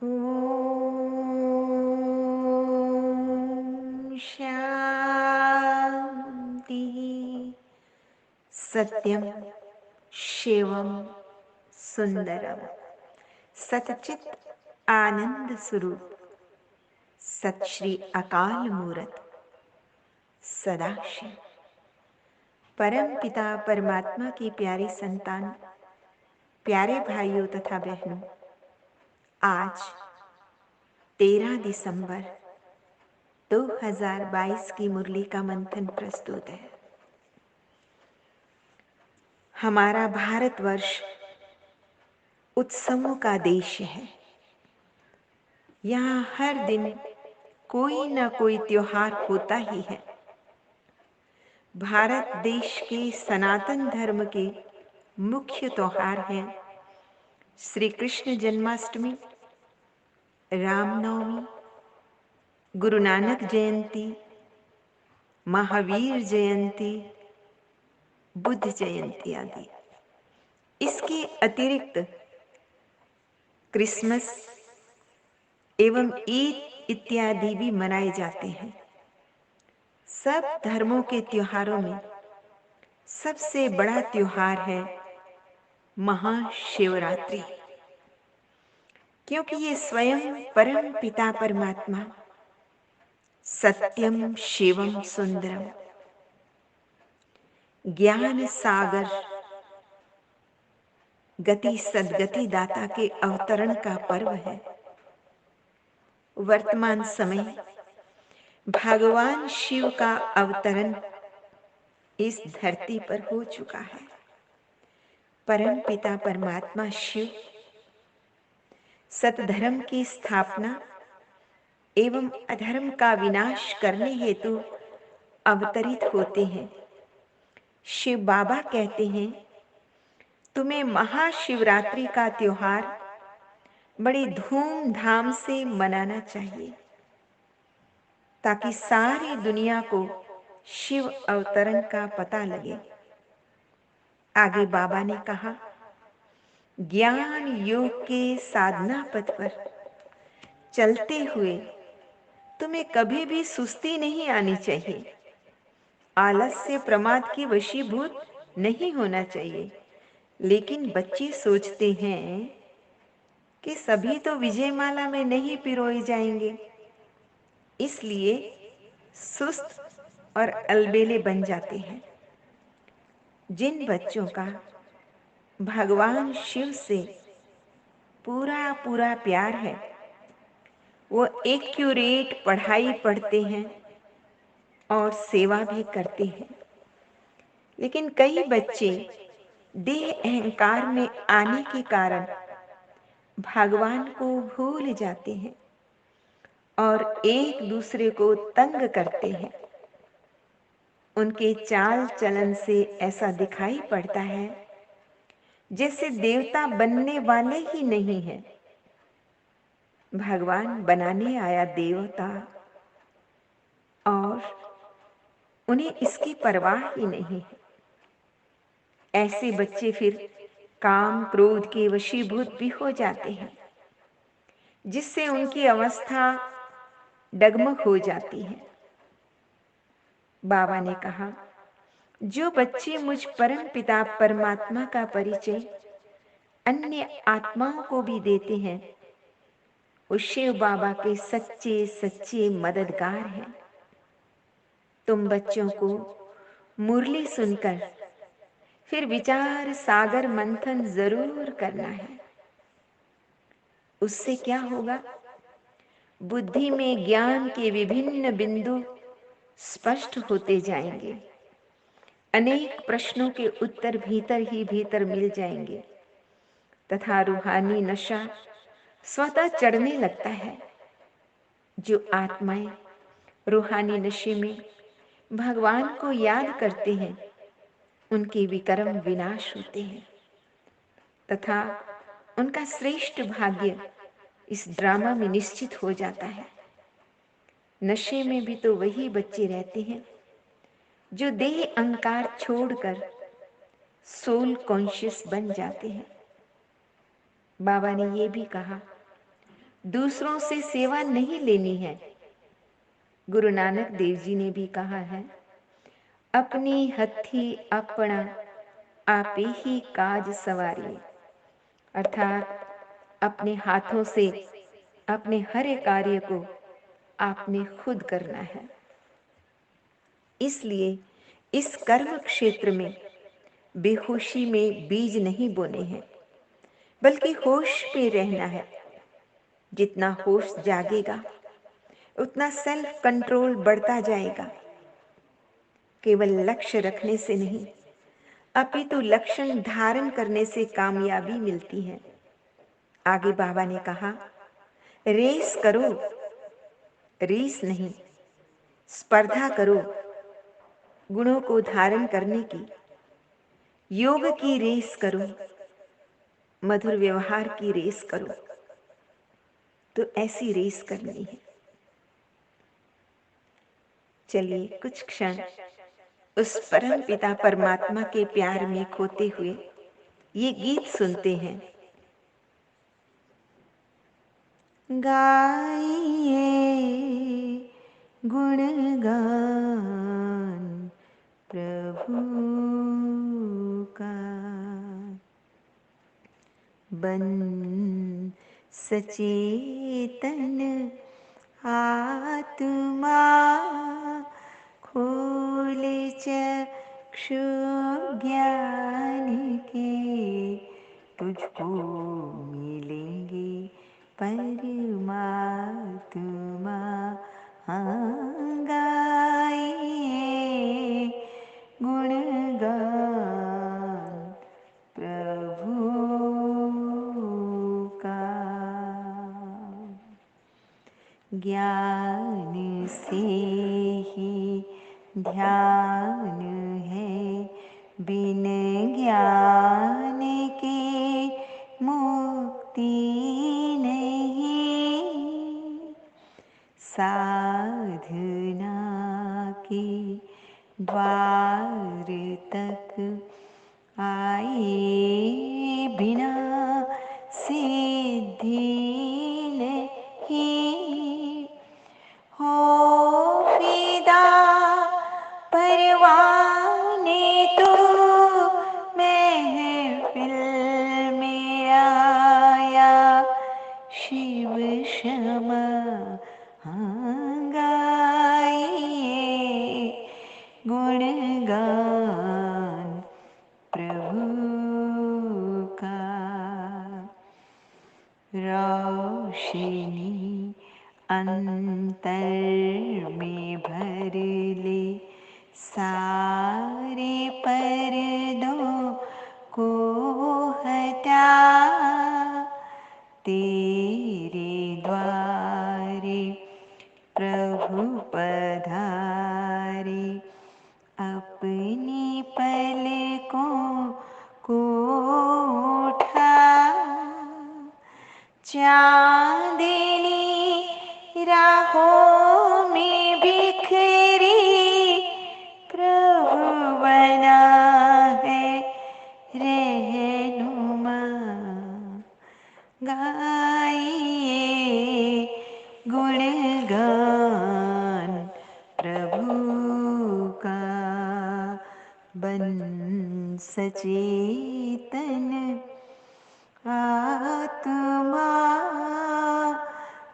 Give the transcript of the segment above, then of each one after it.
ॐ शान्तिः। सत्यम शिवम सुंदरम सतचित आनंद स्वरूप सत श्री अकाल मूरत सदाशिव परम पिता परमात्मा की प्यारी संतान, प्यारे भाइयों तथा बहनों, आज 13 दिसंबर 2022 की मुरली का मंथन प्रस्तुत है। हमारा भारतवर्ष उत्सवों का देश है। यहाँ हर दिन कोई ना कोई त्योहार होता ही है। भारत देश के सनातन धर्म के मुख्य त्योहार हैं श्री कृष्ण जन्माष्टमी, रामनवमी, गुरु नानक जयंती, महावीर जयंती, बुद्ध जयंती आदि। इसके अतिरिक्त क्रिसमस एवं ईद इत्यादि भी मनाए जाते हैं। सब धर्मों के त्योहारों में सबसे बड़ा त्योहार है महाशिवरात्रि, क्योंकि ये स्वयं परम पिता परमात्मा सत्यम शिवम सुंदरम ज्ञान सागर गति सदगति दाता के अवतरण का पर्व है। वर्तमान समय भगवान शिव का अवतरण इस धरती पर हो चुका है। परम पिता परमात्मा शिव सतधर्म की स्थापना एवं अधर्म का विनाश करने हेतु अवतरित होते हैं। शिव बाबा कहते हैं, तुम्हें महाशिवरात्रि का त्योहार बड़ी धूमधाम से मनाना चाहिए, ताकि सारी दुनिया को शिव अवतरण का पता लगे। आगे बाबा ने कहा, ज्ञान योग के साधना पथ पर चलते हुए तुम्हें कभी भी सुस्ती नहीं आनी चाहिए। आलस्य प्रमाद की वशीभूत नहीं होना चाहिए। लेकिन बच्चे सोचते हैं कि सभी तो विजयमाला में नहीं पिरोए जाएंगे, इसलिए सुस्त और अलबेले बन जाते हैं। जिन बच्चों का भगवान शिव से पूरा पूरा प्यार है, वो एक्यूरेट पढ़ाई पढ़ते हैं और सेवा भी करते हैं। लेकिन कई बच्चे देह अहंकार में आने के कारण भगवान को भूल जाते हैं और एक दूसरे को तंग करते हैं। उनके चाल चलन से ऐसा दिखाई पड़ता है जैसे देवता बनने वाले ही नहीं हैं। भगवान बनाने आया देवता और उन्हें इसकी परवाह ही नहीं है। ऐसे बच्चे फिर काम क्रोध के वशीभूत भी हो जाते हैं, जिससे उनकी अवस्था डगमग हो जाती है। बाबा ने कहा, जो बच्चे मुझ परम पिता परमात्मा का परिचय अन्य आत्माओं को भी देते हैं, वो शिव बाबा के सच्चे सच्चे मददगार हैं। तुम बच्चों को मुरली सुनकर फिर विचार सागर मंथन जरूर करना है। उससे क्या होगा? बुद्धि में ज्ञान के विभिन्न बिंदु स्पष्ट होते जाएंगे। अनेक प्रश्नों के उत्तर भीतर ही भीतर मिल जाएंगे तथा रूहानी नशा स्वतः चढ़ने लगता है। जो आत्माएं रूहानी नशे में भगवान को याद करते हैं, उनके विकर्म विनाश होते हैं तथा उनका श्रेष्ठ भाग्य इस ड्रामा में निश्चित हो जाता है। नशे में भी तो वही बच्चे रहते हैं जो देह अहंकार छोड़कर सोल कॉन्शियस बन जाते हैं। बाबा ने ये भी कहा, दूसरों से सेवा नहीं लेनी है। गुरु नानक देव जी ने भी कहा है, अपनी हथी अपना आपे ही काज सवारी। अर्थात अपने हाथों से अपने हर एक कार्य को आपने खुद करना है। इसलिए इस कर्म क्षेत्र में बेहोशी में बीज नहीं बोने हैं, बल्कि होश में रहना है। जितना होश जागेगा उतना सेल्फ कंट्रोल बढ़ता जाएगा। केवल लक्ष्य रखने से नहीं, अपितु लक्ष्य धारण करने से कामयाबी मिलती है। आगे बाबा ने कहा, रेस करो, रेस नहीं, स्पर्धा करो गुणों को धारण करने की। योग की रेस करो, मधुर व्यवहार की रेस करो। तो ऐसी रेस करनी है। चलिए कुछ क्षण उस परम पिता परमात्मा के प्यार में खोते हुए ये गीत सुनते हैं। गाइए गुणगान प्रभु का, बन सचेतन आत्मा, खोल चक्षु ज्ञान के, तुझको मिलेंगे परमात्मा। गाइए गुणगान प्रभु का। ज्ञान से ही ध्यान है, बिन ज्ञान के मुक्ति नहीं। साधना के द्वार तक आए बिना सिद्धि नहीं। हो फिदा परवाने तो महफिल में आया, शिव क्षमा गाइए गुणगान प्रभु का। रोशनी अंतर में भर ले, सारे पर्दों को हटा। तेरे द्वारे प्रभु पधारे, अपनी पलकों को उठा। चांदनी राहों में बिखरी, प्रभु बना है रहनुमा। गाइए गुणगान प्रभु का, बन सचेतन आत्मा,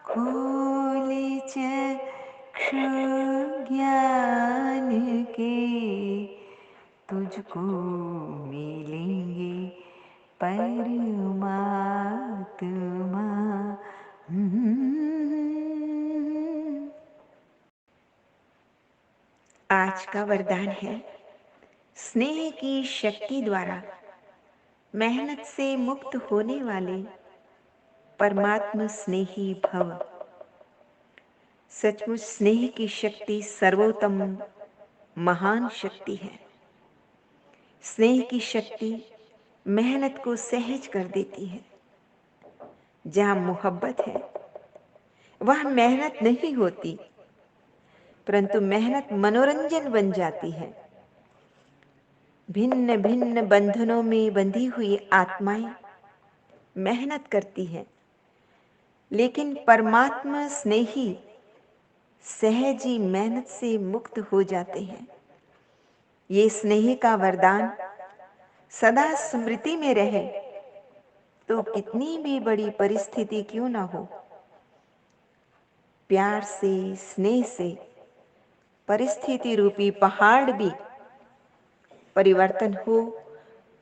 खोल चक्षु ज्ञान के, तुझको मिलेंगे परमात्मा। आज का वरदान है, स्नेह की शक्ति द्वारा मेहनत से मुक्त होने वाले परमात्मा स्नेही भव। सचमुच स्नेह की शक्ति सर्वोत्तम महान शक्ति है। स्नेह की शक्ति मेहनत को सहज कर देती है। जहाँ मोहब्बत है वहाँ मेहनत नहीं होती, परंतु मेहनत मनोरंजन बन जाती है। भिन्न भिन्न बंधनों में बंधी हुई आत्माएं मेहनत करती हैं, लेकिन परमात्मा स्नेही सहजी मेहनत से मुक्त हो जाते हैं। ये स्नेह का वरदान सदा स्मृति में रहे, तो कितनी भी बड़ी परिस्थिति क्यों ना हो, प्यार से स्नेह से परिस्थिति रूपी पहाड़ भी परिवर्तन हो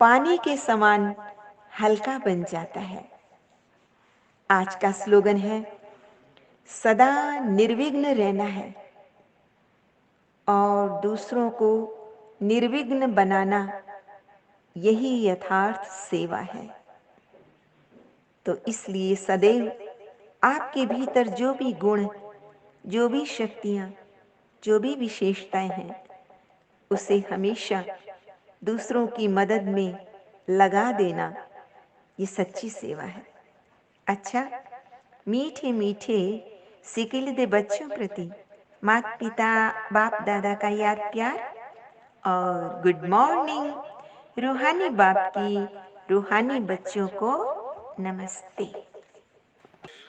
पानी के समान हल्का बन जाता है। आज का स्लोगन है, सदा निर्विघ्न रहना है और दूसरों को निर्विघ्न बनाना, यही यथार्थ सेवा है। तो इसलिए सदैव आपके भीतर जो भी गुण, जो भी शक्तियां, जो भी विशेषताएं हैं, उसे हमेशा दूसरों की मदद में लगा देना, ये सच्ची सेवा है। अच्छा, मीठे मीठे सिकिलदे बच्चों प्रति माता पिता बाप दादा का याद प्यार और गुड मॉर्निंग रूहानी बाप की रूहानी बच्चों को नमस्ते।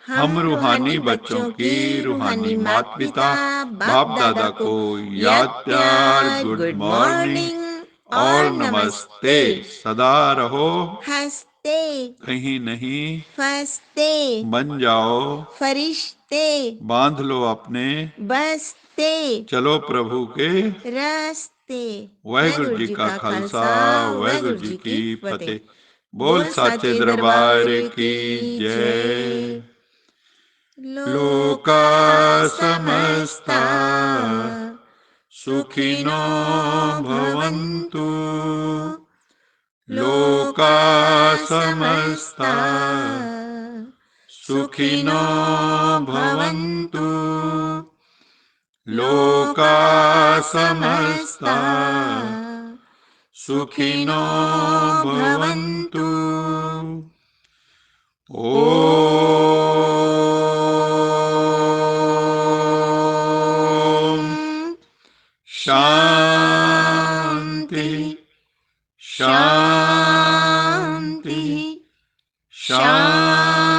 हम रूहानी बच्चों की रूहानी माता पिता बाप दादा को याद प्यार, गुड मॉर्निंग और नमस्ते। सदा रहो हंसते, कहीं नहीं फंसते, बन जाओ फरिश्ते, बांध लो अपने बसते, चलो प्रभु के रास्ते। वाहिगुरु जी का खालसा, वाहिगुरु जी की फतेह। बोल साचे दरबार की जय। लोका समस्ता सुखिनो भवन्तु, लोका समस्ता सुखिनो भवन्तु, लोका समस्ता सुखिनो भवन्तु। ओम शांति शांति शांति।